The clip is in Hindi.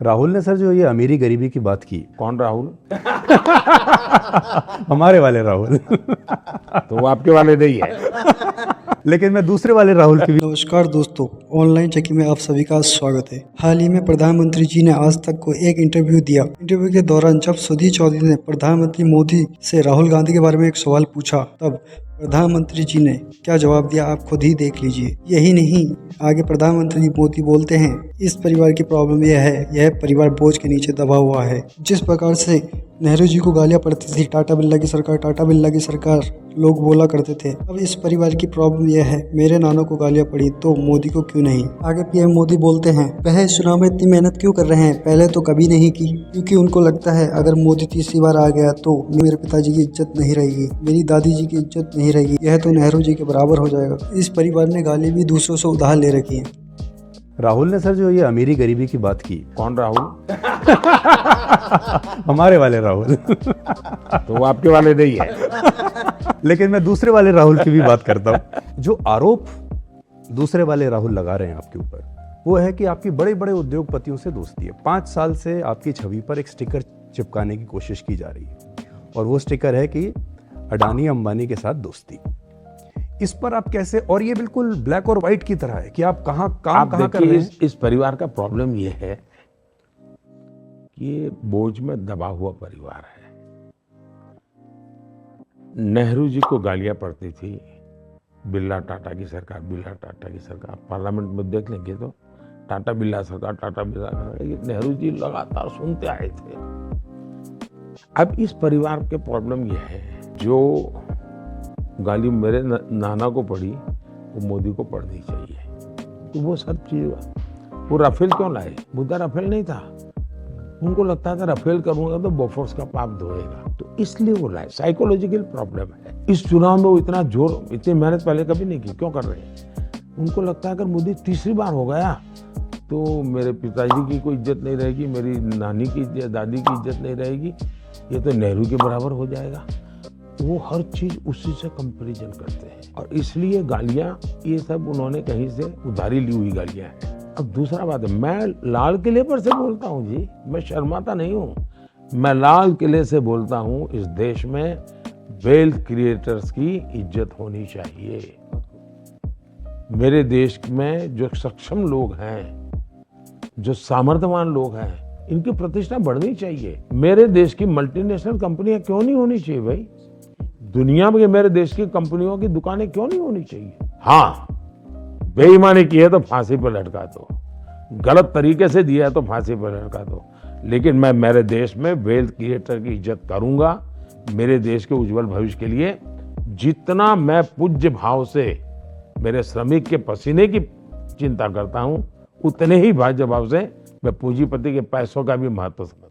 राहुल ने सर जो ये अमीरी गरीबी की बात की, कौन राहुल? हमारे वाले राहुल। तो वो आपके वाले नहीं है। लेकिन मैं दूसरे वाले राहुल की भी। नमस्कार दोस्तों, ऑनलाइन चेकिंग में आप सभी का स्वागत है। हाल ही में प्रधानमंत्री जी ने आज तक को एक इंटरव्यू दिया। इंटरव्यू के दौरान जब सुधीर चौधरी ने प्रधानमंत्री मोदी से राहुल गांधी के बारे में एक सवाल पूछा, तब प्रधानमंत्री जी ने क्या जवाब दिया आप खुद ही देख लीजिए। यही नहीं, आगे प्रधानमंत्री मोदी बोलते हैं, इस परिवार की प्रॉब्लम यह है, यह परिवार बोझ के नीचे दबा हुआ है। जिस प्रकार से नेहरू जी को गालियां पड़ती थी, टाटा बिरला की सरकार, टाटा बिरला की सरकार लोग बोला करते थे, अब इस परिवार की प्रॉब्लम यह है, मेरे नानों को गालियां पड़ी तो मोदी को क्यों नहीं। आगे पीएम मोदी बोलते हैं, वह इस चुनाव में इतनी मेहनत क्यों कर रहे हैं, पहले तो कभी नहीं की, क्योंकि उनको लगता है अगर मोदी तीसरी बार आ गया तो मेरे पिताजी की इज्जत नहीं रहेगी, मेरी दादी जी की इज्जत नहीं रहेगी, यह तो नेहरू जी के बराबर हो जाएगा। इस परिवार ने गाली भी दूसरों से उधार ले रखी है। राहुल ने सर जो ये अमीरी गरीबी की बात की, कौन राहुल? हमारे वाले राहुल। तो वो आपके वाले नहीं है। लेकिन मैं दूसरे वाले राहुल की भी बात करता हूँ। जो आरोप दूसरे वाले राहुल लगा रहे हैं आपके ऊपर, वो है कि आपकी बड़े बड़े उद्योगपतियों से दोस्ती है। 5 साल से आपकी छवि पर एक स्टिकर चिपकाने की कोशिश की जा रही है, और वो स्टिकर है कि अडानी अंबानी के साथ दोस्ती। इस पर आप कैसे, और ये बिल्कुल ब्लैक और व्हाइट की तरह है कि आप कहाँ काम कहाँ कर रहे हैं। इस परिवार का प्रॉब्लम ये है कि ये बोझ में दबा हुआ परिवार है। नेहरू जी को गालियां पड़ती थी, बिरला टाटा की सरकार, बिरला टाटा की सरकार। पार्लियामेंट में देख लेंगे तो टाटा बिरला सरकार, टाटा बिरला सरकार, ये नेहरू जी लगातार सुनते आए थे। अब इस परिवार के प्रॉब्लम ये है, जो गाली मेरे नाना को पड़ी वो मोदी को पड़नी चाहिए। तो वो सब चीज, वो राफेल क्यों लाए? मुद्दा राफेल नहीं था, उनको लगता था राफेल करूंगा तो बोफोर्स का पाप धोएगा, तो इसलिए वो लाए। साइकोलॉजिकल प्रॉब्लम है। इस चुनाव में वो इतना जोर, इतनी मेहनत पहले कभी नहीं की, क्यों कर रहे हैं? उनको लगता है अगर मोदी तीसरी बार हो गया तो मेरे पिताजी की कोई इज्जत नहीं रहेगी, मेरी नानी की इज्जत, दादी की इज्जत नहीं रहेगी, ये तो नेहरू के बराबर हो जाएगा। वो हर चीज उसी से कंपैरिजन करते हैं, और इसलिए गालियां ये सब उन्होंने कहीं से उधारी ली हुई गालियां हैं। अब दूसरा बात है, मैं लाल किले पर से बोलता हूँ जी, मैं शर्माता नहीं हूँ, मैं लाल किले से बोलता हूँ। इस देश में वेल्थ क्रिएटर्स की इज्जत होनी चाहिए। मेरे देश में जो सक्षम लोग हैं, जो सामर्थ्यवान लोग हैं, इनकी प्रतिष्ठा बढ़नी चाहिए। मेरे देश की मल्टीनेशनल कंपनियां क्यों नहीं होनी चाहिए भाई? दुनिया में मेरे देश की कंपनियों की दुकानें क्यों नहीं होनी चाहिए? हाँ, बेईमानी की है तो फांसी पर लटका दो, गलत तरीके से दिया है तो फांसी पर लटका दो, लेकिन मैं मेरे देश में वेल्थ क्रिएटर की इज्जत करूंगा। मेरे देश के उज्जवल भविष्य के लिए जितना मैं पूज्य भाव से मेरे श्रमिक के पसीने की चिंता करता हूं, उतने ही भाज्य भाव से मैं पूंजीपति के पैसों का भी महत्व समझता हूं।